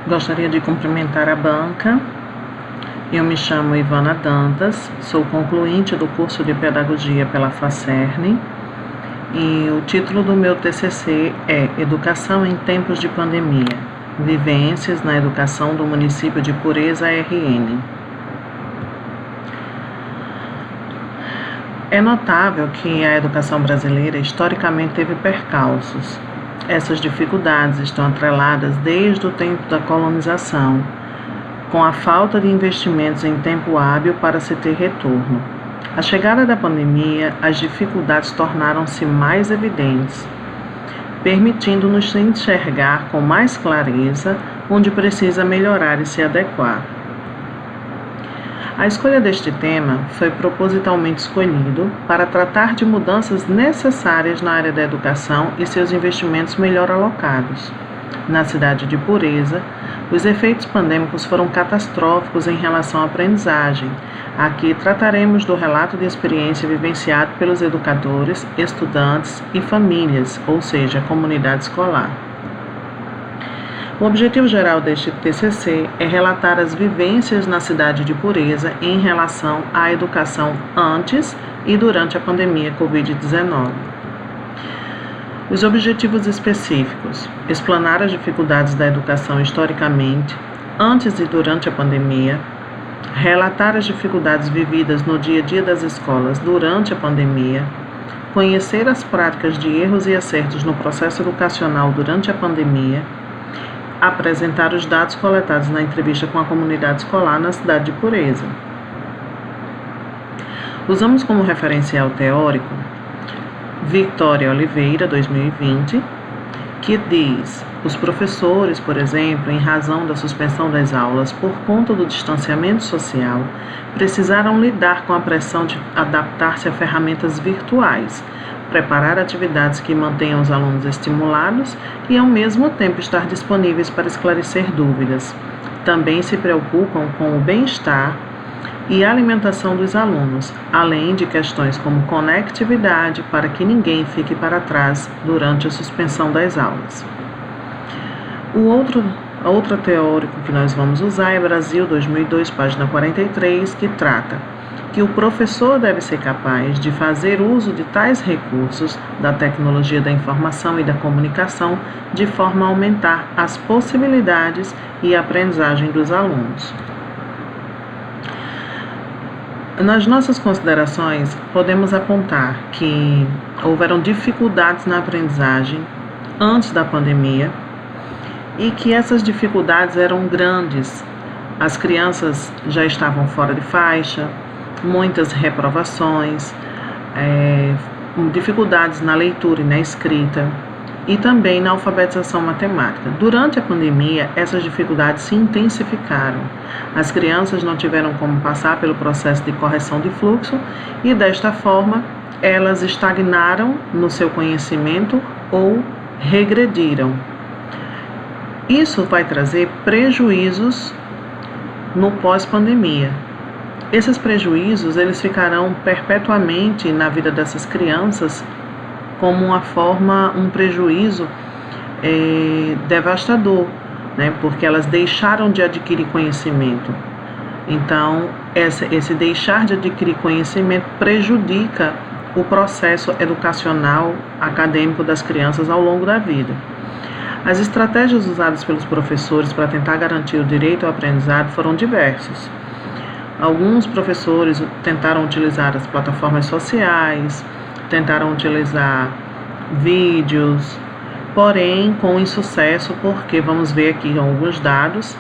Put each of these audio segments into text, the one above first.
Gostaria de cumprimentar a banca. Eu me chamo Ivana Dantas, sou concluinte do curso de Pedagogia pela FACERN e o título do meu TCC é Educação em Tempos de Pandemia, Vivências na Educação do Município de Pureza RN. É notável que a educação brasileira historicamente teve percalços. Essas dificuldades estão atreladas desde o tempo da colonização, com a falta de investimentos em tempo hábil para se ter retorno. A chegada da pandemia, as dificuldades tornaram-se mais evidentes, permitindo-nos enxergar com mais clareza onde precisa melhorar e se adequar. A escolha deste tema foi propositalmente escolhido para tratar de mudanças necessárias na área da educação e seus investimentos melhor alocados. Na cidade de Pureza, os efeitos pandêmicos foram catastróficos em relação à aprendizagem. Aqui trataremos do relato de experiência vivenciado pelos educadores, estudantes e famílias, ou seja, a comunidade escolar. O objetivo geral deste TCC é relatar as vivências na cidade de Pureza em relação à educação antes e durante a pandemia Covid-19. Os objetivos específicos: explanar as dificuldades da educação historicamente, antes e durante a pandemia, relatar as dificuldades vividas no dia a dia das escolas durante a pandemia, conhecer as práticas de erros e acertos no processo educacional durante a pandemia, apresentar os dados coletados na entrevista com a comunidade escolar na cidade de Pureza. Usamos como referencial teórico Victoria Oliveira, 2020, que diz: os professores, por exemplo, em razão da suspensão das aulas por conta do distanciamento social, precisaram lidar com a pressão de adaptar-se a ferramentas virtuais, preparar atividades que mantenham os alunos estimulados e, ao mesmo tempo, estar disponíveis para esclarecer dúvidas. Também se preocupam com o bem-estar e a alimentação dos alunos, além de questões como conectividade para que ninguém fique para trás durante a suspensão das aulas. Outro teórico que nós vamos usar é Brasil 2002, página 43, que trata que o professor deve ser capaz de fazer uso de tais recursos da tecnologia da informação e da comunicação de forma a aumentar as possibilidades e a aprendizagem dos alunos. Nas nossas considerações, podemos apontar que houveram dificuldades na aprendizagem antes da pandemia e que essas dificuldades eram grandes. As crianças já estavam fora de faixa, muitas reprovações, dificuldades na leitura e na escrita e também na alfabetização matemática. Durante a pandemia, essas dificuldades se intensificaram. As crianças não tiveram como passar pelo processo de correção de fluxo e, desta forma, elas estagnaram no seu conhecimento ou regrediram. Isso vai trazer prejuízos no pós-pandemia. Esses prejuízos, eles ficarão perpetuamente na vida dessas crianças como um prejuízo devastador, né? Porque elas deixaram de adquirir conhecimento. Então, esse deixar de adquirir conhecimento prejudica o processo educacional acadêmico das crianças ao longo da vida. As estratégias usadas pelos professores para tentar garantir o direito ao aprendizado foram diversas. Alguns professores tentaram utilizar as plataformas sociais, tentaram utilizar vídeos, porém com insucesso, porque vamos ver aqui alguns dados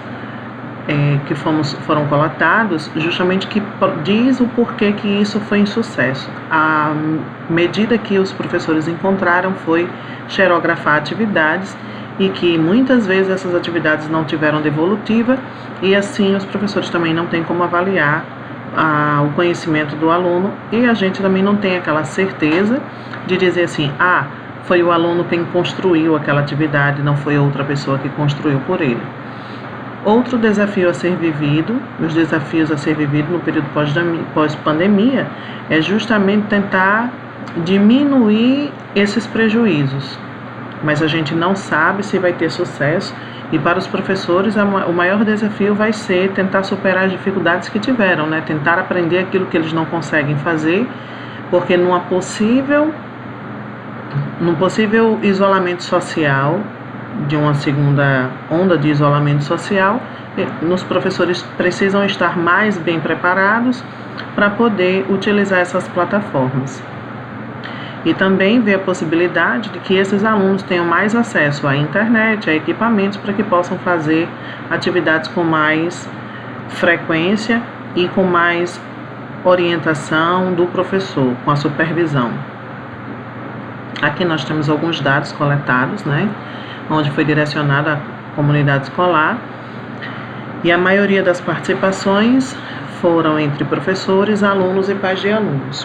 que foram coletados, justamente que diz o porquê que isso foi insucesso. A medida que os professores encontraram foi xerografar atividades e que muitas vezes essas atividades não tiveram devolutiva e assim os professores também não têm como avaliar o conhecimento do aluno e a gente também não tem aquela certeza de dizer assim, foi o aluno quem construiu aquela atividade, não foi outra pessoa que construiu por ele. Outro desafio a ser vivido, os desafios a ser vivido no período pós-pandemia, é justamente tentar diminuir esses prejuízos. Mas a gente não sabe se vai ter sucesso E para os professores, o maior desafio vai ser tentar superar as dificuldades que tiveram, né? Tentar aprender aquilo que eles não conseguem fazer, porque num possível isolamento social, de uma segunda onda de isolamento social, os professores precisam estar mais bem preparados para poder utilizar essas plataformas. E também ver a possibilidade de que esses alunos tenham mais acesso à internet, a equipamentos, para que possam fazer atividades com mais frequência e com mais orientação do professor, com a supervisão. Aqui nós temos alguns dados coletados, né, onde foi direcionado à comunidade escolar, e a maioria das participações foram entre professores, alunos e pais de alunos.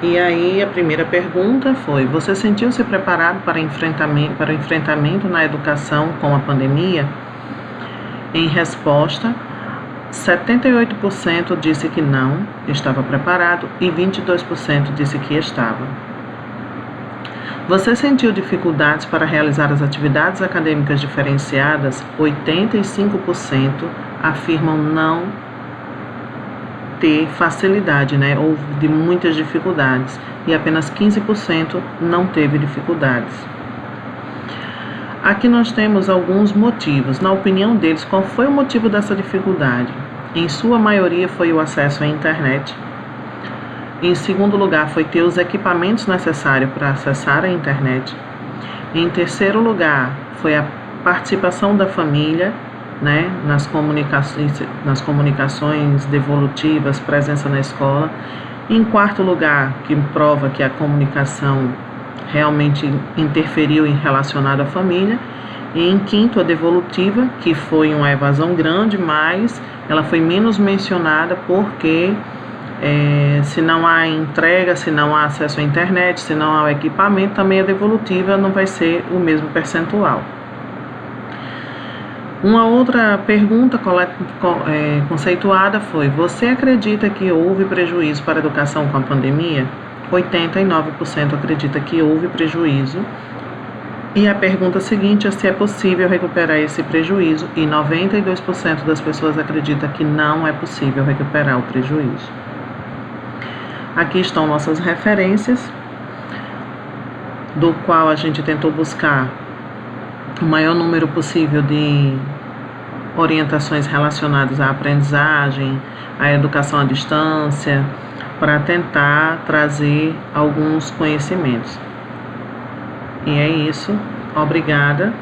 E aí a primeira pergunta foi: você sentiu-se preparado para o enfrentamento na educação com a pandemia? Em resposta, 78% disse que não estava preparado e 22% disse que estava. Você sentiu dificuldades para realizar as atividades acadêmicas diferenciadas? 85% afirmam não ter facilidade, né, ou de muitas dificuldades, e apenas 15% não teve dificuldades. Aqui nós temos alguns motivos. Na opinião deles, qual foi o motivo dessa dificuldade? Em sua maioria foi o acesso à internet. Em segundo lugar, foi ter os equipamentos necessários para acessar a internet. Em terceiro lugar, foi a participação da família, né, nas comunicações devolutivas, presença na escola. Em quarto lugar, que prova que a comunicação realmente interferiu em relacionado à família. E em quinto, a devolutiva, que foi uma evasão grande, mas ela foi menos mencionada porque se não há entrega, se não há acesso à internet, se não há o equipamento, também a devolutiva não vai ser o mesmo percentual. Uma outra pergunta conceituada foi: você acredita que houve prejuízo para a educação com a pandemia? 89% acredita que houve prejuízo. E a pergunta seguinte é se é possível recuperar esse prejuízo, e 92% das pessoas acreditam que não é possível recuperar o prejuízo. Aqui estão nossas referências, do qual a gente tentou buscar o maior número possível de orientações relacionadas à aprendizagem, à educação à distância, para tentar trazer alguns conhecimentos. E é isso. Obrigada.